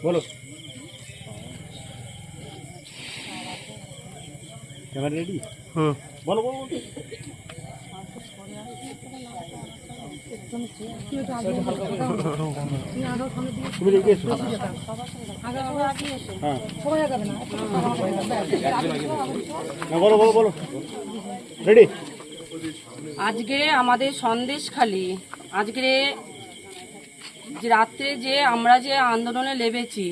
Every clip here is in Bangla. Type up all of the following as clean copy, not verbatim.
बोलो कैमरा रेडी। बोलो बोलो তুমি রেডি আছো? হ্যাঁ বলো বলো বলো রেডি। আজকে আমাদের সন্দেশখালি আজকে যে রাত্রে যে আমরা যে আন্দোলনে লেগেছি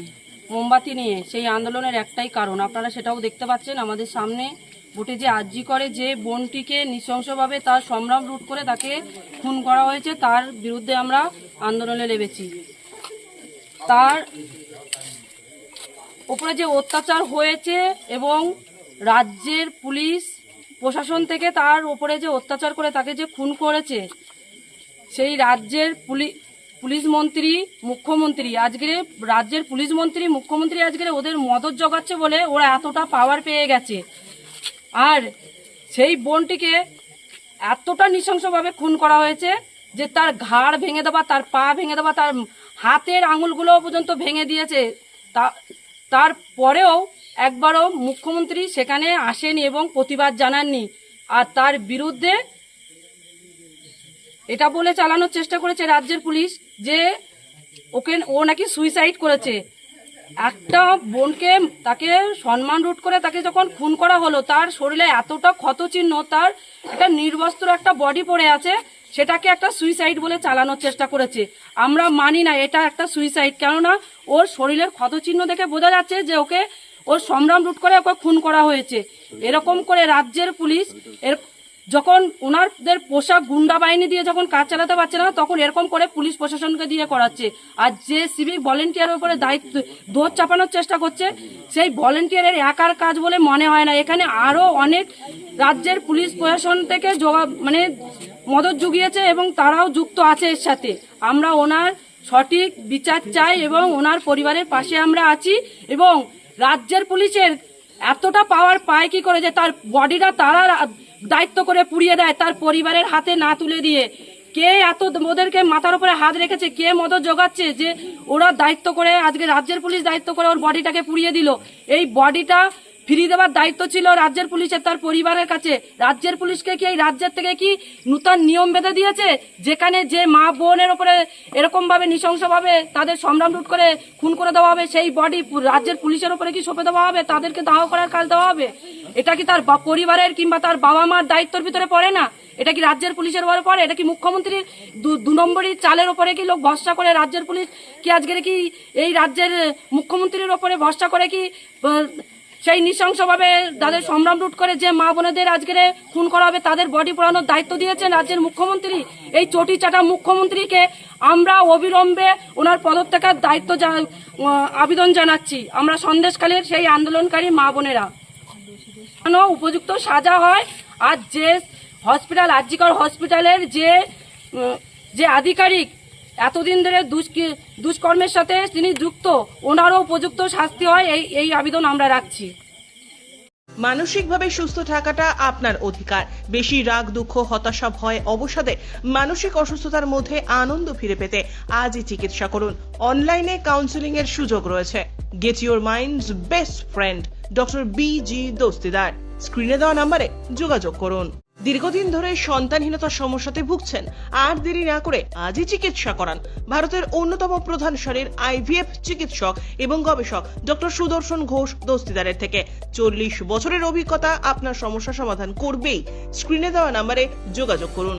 মোমবাতি নিয়ে, সেই আন্দোলনের একটাই কারণ, আপনারা সেটাও দেখতে পাচ্ছেন আমাদের সামনে ভোটে যে আর্জি করে যে বোনটিকে নৃশংসভাবে তার সম্ভ্রম লুট করে তাকে খুন করা হয়েছে, তার বিরুদ্ধে আমরা আন্দোলনে লেগেছি। তার উপরে যে অত্যাচার হয়েছে এবং রাজ্যের পুলিশ প্রশাসন থেকে তার উপরে যে অত্যাচার করে তাকে যে খুন করেছে, সেই রাজ্যের পুলিশ মন্ত্রী মুখ্যমন্ত্রী আজকে রাজ্যের পুলিশ মন্ত্রী মুখ্যমন্ত্রী আজকে ওদের মদত জোগাচ্ছে বলে ওরা এতটা পাওয়ার পেয়ে গেছে। আর সেই বোনটিকে এতটা নৃশংসভাবে খুন করা হয়েছে যে তার ঘাড় ভেঙে দেওয়া, তার পা ভেঙে দেওয়া, তার হাতের আঙুলগুলো পর্যন্ত ভেঙে দিয়েছে। তারপরেও একবারও মুখ্যমন্ত্রী সেখানে আসেনি এবং প্রতিবাদ জানাননি। আর তার বিরুদ্ধে এটা বলে চালানোর চেষ্টা করেছে রাজ্যের পুলিশ যে ও নাকি সুইসাইড করেছে। একটা বোনকে তাকে সম্মান লুট করে তাকে যখন খুন করা হলো, তার শরীরে এতটা ক্ষতচিহ্ন, তার একটা নির্বস্ত্র একটা বডি পড়ে আছে, সেটাকে একটা সুইসাইড বলে চালানোর চেষ্টা করেছে। আমরা মানি না এটা একটা সুইসাইড, কেননা ওর শরীরের ক্ষতচিহ্ন দেখে বোঝা যাচ্ছে যে ওর সম্ভ্রম লুট করে ওকে খুন করা হয়েছে। এরকম করে রাজ্যের পুলিশ যখন ওনাদের পোশাক গুন্ডা বাহিনী দিয়ে যখন কাজ চালাতে পারছে না, তখন এরকম করে পুলিশ প্রশাসনকে দিয়ে করাচ্ছে। আর যে সিভিক ভলেন্টিয়ারের উপরে দায়িত্ব দোষ চাপানোর চেষ্টা করছে, সেই ভলেন্টিয়ারের একার কাজ বলে মনে হয় না। এখানে আরও অনেক রাজ্যের পুলিশ প্রশাসন থেকে মদত জুগিয়েছে এবং তারাও যুক্ত আছে এর সাথে। আমরা ওনার সঠিক বিচার চাই এবং ওনার পরিবারের পাশে আমরা আছি। এবং রাজ্যের পুলিশের এতটা পাওয়ার পায় কি করে যে তার বডিটা তারা দায়িত্ব করে পুড়িয়ে দেয়, তার পরিবারের হাতে না তুলে দিয়ে। কে এত ওদেরকে মাথার উপরে হাত রেখেছে, কে মদত জোগাচ্ছে যে ওরা দায়িত্ব করে, আজকে রাজ্যের পুলিশ দায়িত্ব করে ওর বডিটাকে পুড়িয়ে দিল। এই বডিটা ফিরিয়ে দেওয়ার দায়িত্ব ছিল রাজ্যের পুলিশের, তার পরিবারের কাছে। রাজ্যের পুলিশকে কি এই রাজ্যের থেকে কি নূতন নিয়ম বেঁধে দিয়েছে, যেখানে যে মা বোনের ওপরে এরকমভাবে নৃশংসভাবে তাদের সম্ভ্রম লুট করে খুন করে দেওয়া হবে, সেই বডি রাজ্যের পুলিশের ওপরে কি সঁপে দেওয়া হবে, তাদেরকে দাহ করার কাজ দেওয়া হবে? এটা কি তার পরিবারের কিংবা তার বাবা মার দায়িত্বের ভিতরে পড়ে না? এটা কি রাজ্যের পুলিশের উপরে পড়ে? এটা কি মুখ্যমন্ত্রীর দু নম্বরই চালের ওপরে কি লোক ভরসা করে রাজ্যের পুলিশ কি আজকে কি এই রাজ্যের মুখ্যমন্ত্রীর ওপরে ভরসা করে কি সেই নৃশংসভাবে তাদের সম্ভ্রম লুট করে যে মা বোনেদের আজকে খুন করা হবে তাদের বডি পোড়ানোর দায়িত্ব দিয়েছেন রাজ্যের মুখ্যমন্ত্রী? এই চটি চাটা মুখ্যমন্ত্রীকে আমরা অবিলম্বে ওনার পদত্যাগের দায়িত্ব আবেদন জানাচ্ছি। আমরা সন্দেশখালীর সেই আন্দোলনকারী মা বোনেরা উপযুক্ত সাজা হয়। আর যে হসপিটাল আরজিকর হসপিটালের যে আধিকারিক এতদিন ধরে দুষ্কর্মের সাথে তিনি যুক্ত, ওনারও উপযুক্ত শাস্তি হয়, এই আবেদন আমরা রাখছি। মানসিকভাবে সুস্থ থাকাটা আপনার অধিকার। বেশি রাগ, দুঃখ, হতাশা, ভয়, অবসাদে মানসিক অসুস্থতার মধ্যে আনন্দ ফিরে পেতে আজই চিকিৎসা করুন। অনলাইনে কাউন্সেলিং এর সুযোগ রয়েছে। Get your mind's best friend doctor B G. Dastidar. স্ক্রিনে দেওয়া নম্বরে যোগাযোগ করুন। দীর্ঘদিন ধরে সন্তানহীনতার সমস্যাতে ভুগছেন? আর দেরি না করে আজই চিকিৎসা করান। ভারতের অন্যতম প্রধান সারির আইভিএফ চিকিৎসক এবং গবেষক ডক্টর সুদর্শন ঘোষ দস্তিদারের থেকে 40 বছরের অভিজ্ঞতা আপনার সমস্যা সমাধান করবেই। স্ক্রিনে দেওয়া নম্বরে যোগাযোগ করুন।